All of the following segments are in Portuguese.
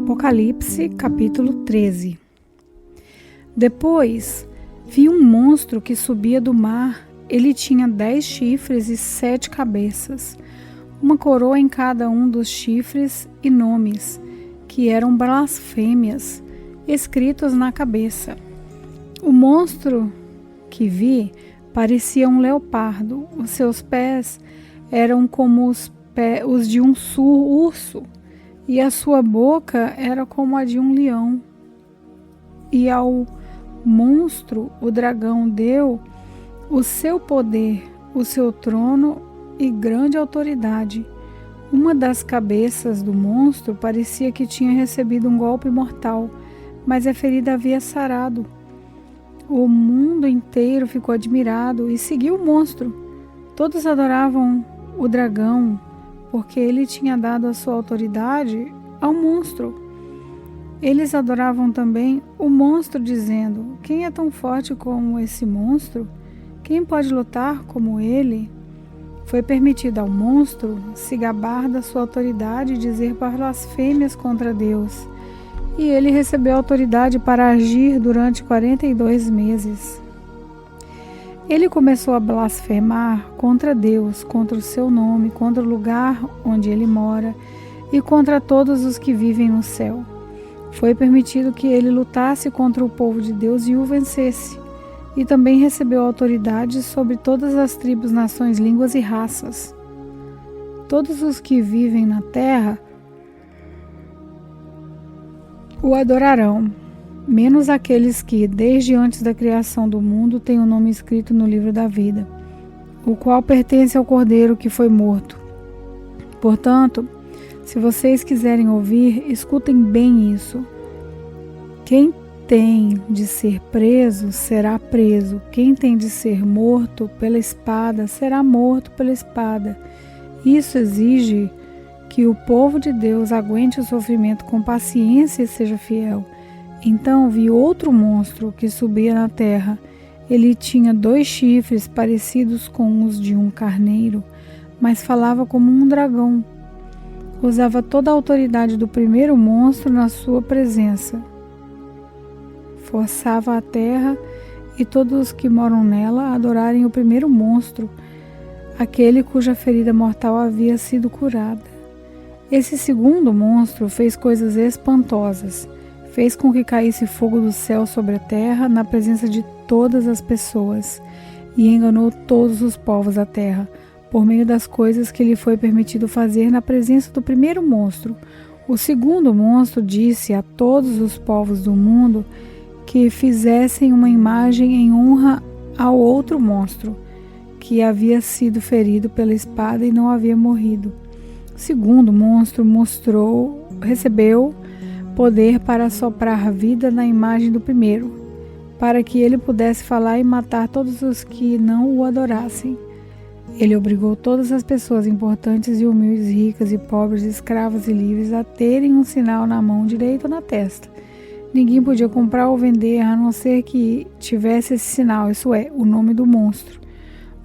Apocalipse, capítulo 13. Depois vi um monstro que subia do mar. Ele tinha 10 chifres e 7 cabeças, uma coroa em cada um dos chifres e nomes, que eram blasfêmias, escritos na cabeça. O monstro que vi parecia um leopardo. Os seus pés eram como os de um urso, e a sua boca era como a de um leão. E ao monstro, o dragão, deu o seu poder, o seu trono e grande autoridade. Uma das cabeças do monstro parecia que tinha recebido um golpe mortal, mas a ferida havia sarado. O mundo inteiro ficou admirado e seguiu o monstro. Todos adoravam o dragão, porque ele tinha dado a sua autoridade ao monstro. Eles adoravam também o monstro, dizendo: quem é tão forte como esse monstro? Quem pode lutar como ele? Foi permitido ao monstro se gabar da sua autoridade e dizer blasfêmias contra Deus. E ele recebeu autoridade para agir durante 42 meses. Ele começou a blasfemar contra Deus, contra o seu nome, contra o lugar onde ele mora e contra todos os que vivem no céu. Foi permitido que ele lutasse contra o povo de Deus e o vencesse. E também recebeu autoridade sobre todas as tribos, nações, línguas e raças. Todos os que vivem na terra o adorarão, menos aqueles que, desde antes da criação do mundo, têm o nome escrito no livro da vida, o qual pertence ao Cordeiro que foi morto. Portanto, se vocês quiserem ouvir, escutem bem isso. Quem tem de ser preso, será preso. Quem tem de ser morto pela espada, será morto pela espada. Isso exige que o povo de Deus aguente o sofrimento com paciência e seja fiel. Então vi outro monstro que subia na terra. Ele tinha 2 chifres parecidos com os de um carneiro, mas falava como um dragão. Usava toda a autoridade do primeiro monstro na sua presença. Forçava a terra e todos os que moram nela a adorarem o primeiro monstro, aquele cuja ferida mortal havia sido curada. Esse segundo monstro fez coisas espantosas. Fez com que caísse fogo do céu sobre a terra na presença de todas as pessoas e enganou todos os povos da terra por meio das coisas que lhe foi permitido fazer na presença do primeiro monstro. O segundo monstro disse a todos os povos do mundo que fizessem uma imagem em honra ao outro monstro, que havia sido ferido pela espada e não havia morrido. O segundo monstro recebeu poder para soprar vida na imagem do primeiro, para que ele pudesse falar e matar todos os que não o adorassem. Ele obrigou todas as pessoas importantes e humildes, ricas e pobres, escravas e livres, a terem um sinal na mão direita ou na testa. Ninguém podia comprar ou vender a não ser que tivesse esse sinal, isso é, o nome do monstro,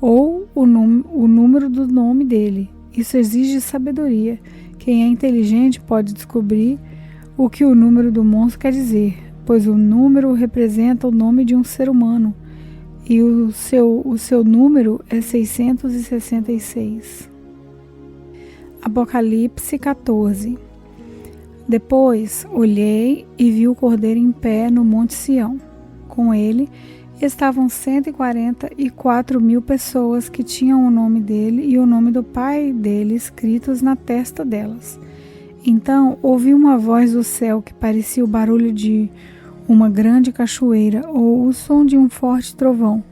ou o número do nome dele. Isso exige sabedoria. Quem é inteligente pode descobrir o que o número do monstro quer dizer, pois o número representa o nome de um ser humano, e o seu número é 666. Apocalipse 14. Depois olhei e vi o Cordeiro em pé no Monte Sião. Com ele estavam 144.000 pessoas que tinham o nome dele e o nome do Pai dele escritos na testa delas. Então ouvi uma voz do céu que parecia o barulho de uma grande cachoeira ou o som de um forte trovão.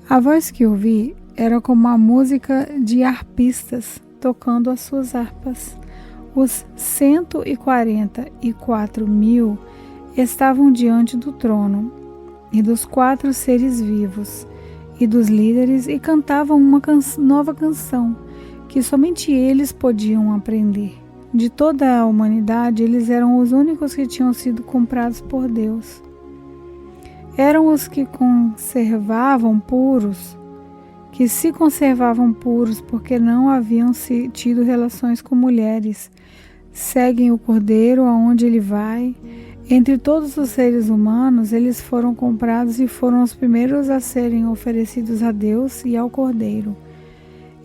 A voz que ouvi era como a música de harpistas tocando as suas harpas. Os 144.000 estavam diante do trono e dos 4 seres vivos e dos líderes e cantavam uma nova canção que somente eles podiam aprender. De toda a humanidade, eles eram os únicos que tinham sido comprados por Deus. Eram os que se conservavam puros porque não haviam tido relações com mulheres, seguem o Cordeiro aonde ele vai. Entre todos os seres humanos, eles foram comprados e foram os primeiros a serem oferecidos a Deus e ao Cordeiro.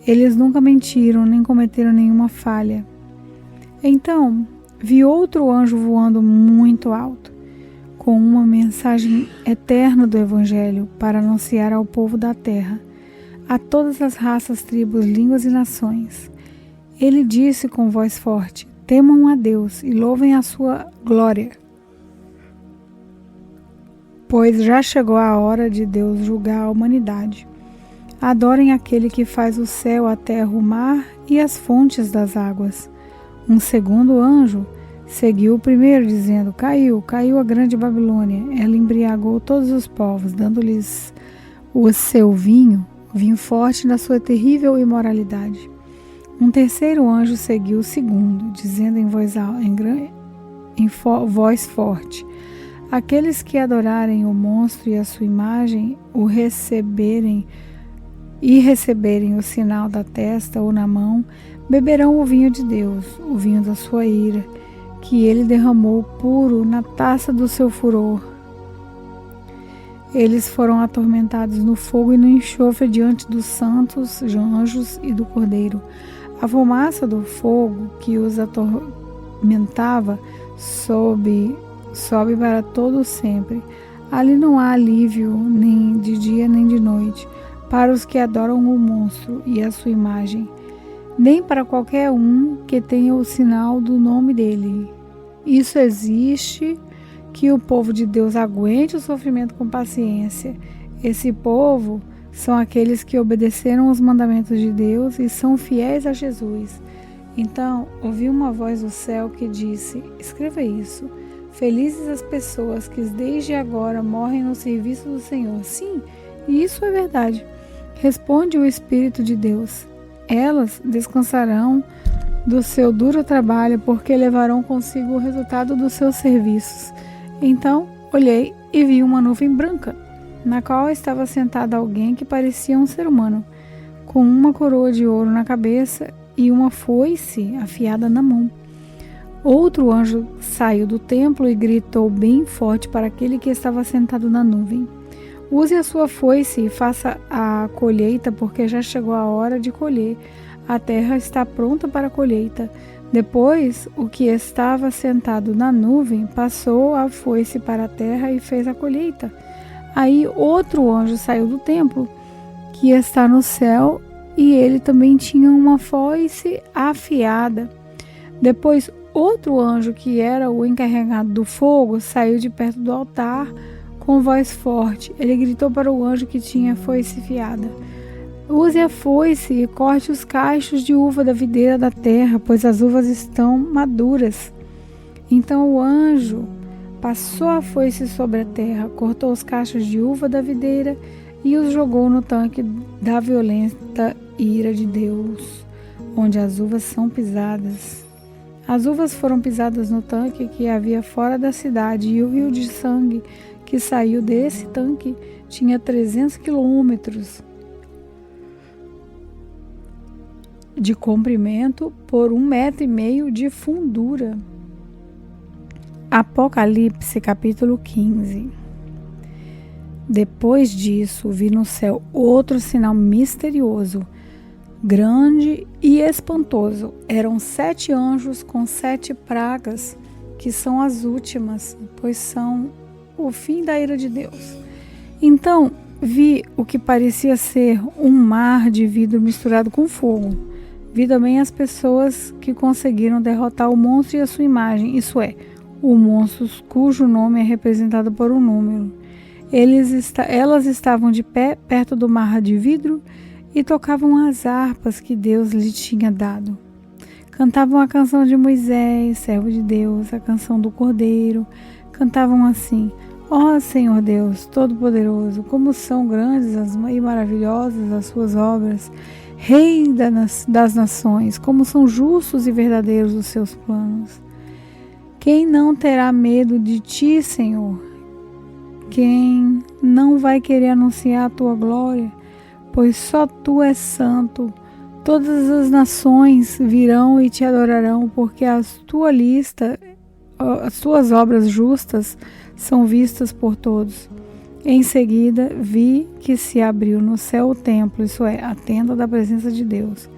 Eles nunca mentiram, nem cometeram nenhuma falha. Então, vi outro anjo voando muito alto, com uma mensagem eterna do Evangelho para anunciar ao povo da terra, a todas as raças, tribos, línguas e nações. Ele disse com voz forte: temam a Deus e louvem a sua glória, pois já chegou a hora de Deus julgar a humanidade. Adorem aquele que faz o céu, a terra, o mar e as fontes das águas. Um segundo anjo seguiu o primeiro, dizendo: caiu a grande Babilônia. Ela embriagou todos os povos, dando-lhes o seu vinho forte na sua terrível imoralidade. Um terceiro anjo seguiu o segundo, dizendo em voz forte: aqueles que adorarem o monstro e a sua imagem, receberem o sinal da testa ou na mão, beberão o vinho de Deus, o vinho da sua ira, que ele derramou puro na taça do seu furor. Eles foram atormentados no fogo e no enxofre diante dos santos anjos e do Cordeiro. A fumaça do fogo que os atormentava sobe para todo sempre. Ali não há alívio, nem de dia nem de noite, para os que adoram o monstro e a sua imagem, nem para qualquer um que tenha o sinal do nome dele. Isso exige que o povo de Deus aguente o sofrimento com paciência. Esse povo são aqueles que obedeceram os mandamentos de Deus e são fiéis a Jesus. Então, ouvi uma voz do céu que disse: escreva isso. Felizes as pessoas que desde agora morrem no serviço do Senhor. Sim, isso é verdade. Responde o Espírito de Deus. Elas descansarão do seu duro trabalho, porque levarão consigo o resultado dos seus serviços. Então olhei e vi uma nuvem branca, na qual estava sentado alguém que parecia um ser humano, com uma coroa de ouro na cabeça e uma foice afiada na mão. Outro anjo saiu do templo e gritou bem forte para aquele que estava sentado na nuvem: use a sua foice e faça a colheita, porque já chegou a hora de colher. A terra está pronta para a colheita. Depois, o que estava sentado na nuvem passou a foice para a terra e fez a colheita. Aí outro anjo saiu do templo, que está no céu, e ele também tinha uma foice afiada. Depois, outro anjo, que era o encarregado do fogo, saiu de perto do altar com voz forte. Ele gritou para o anjo que tinha a foice afiada: use a foice e corte os cachos de uva da videira da terra, pois as uvas estão maduras. Então o anjo passou a foice sobre a terra, cortou os cachos de uva da videira e os jogou no tanque da violenta ira de Deus, onde as uvas são pisadas. As uvas foram pisadas no tanque que havia fora da cidade, e o rio de sangue que saiu desse tanque tinha 300 quilômetros de comprimento por 1,5 metro de fundura. Apocalipse capítulo 15. Depois disso, vi no céu outro sinal misterioso, grande e espantoso. Eram 7 anjos com 7 pragas, que são as últimas, pois são o fim da ira de Deus. Então vi o que parecia ser um mar de vidro misturado com fogo. Vi também as pessoas que conseguiram derrotar o monstro e a sua imagem, isso é, o monstro cujo nome é representado por um número. Elas estavam de pé perto do mar de vidro e tocavam as harpas que Deus lhe tinha dado. Cantavam a canção de Moisés, servo de Deus, a canção do Cordeiro. Cantavam assim: ó Senhor Deus Todo-Poderoso, como são grandes e maravilhosas as suas obras, Rei das nações, como são justos e verdadeiros os seus planos. Quem não terá medo de ti, Senhor? Quem não vai querer anunciar a tua glória? Pois só tu és santo, Todas as nações virão e te adorarão, porque as tuas obras justas são vistas por todos. Em seguida, vi que se abriu no céu o templo, isso é, a tenda da presença de Deus.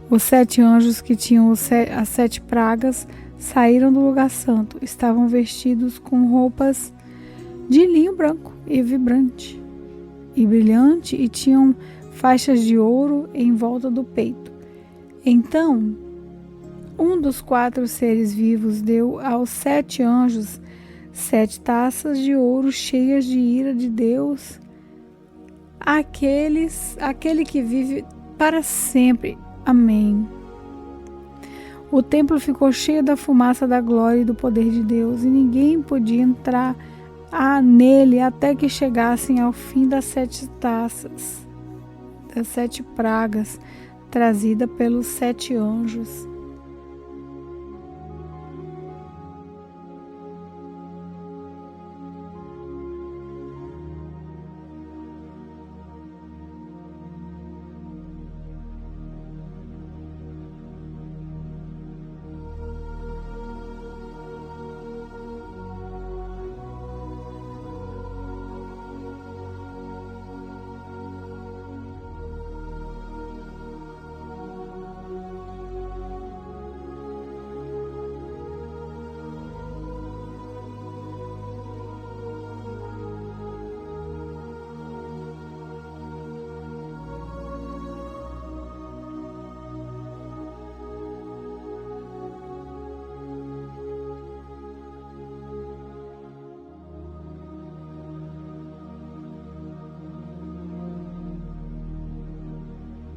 Os 7 anjos que tinham as 7 pragas saíram do lugar santo. Estavam vestidos com roupas de linho branco e vibrante e brilhante, e tinham faixas de ouro em volta do peito. Então, um dos 4 seres vivos deu aos 7 anjos 7 taças de ouro cheias de ira de Deus, aquele que vive para sempre. Amém. O templo ficou cheio da fumaça da glória e do poder de Deus, e ninguém podia entrar nele até que chegassem ao fim das 7 taças, das 7 pragas, trazida pelos 7 anjos.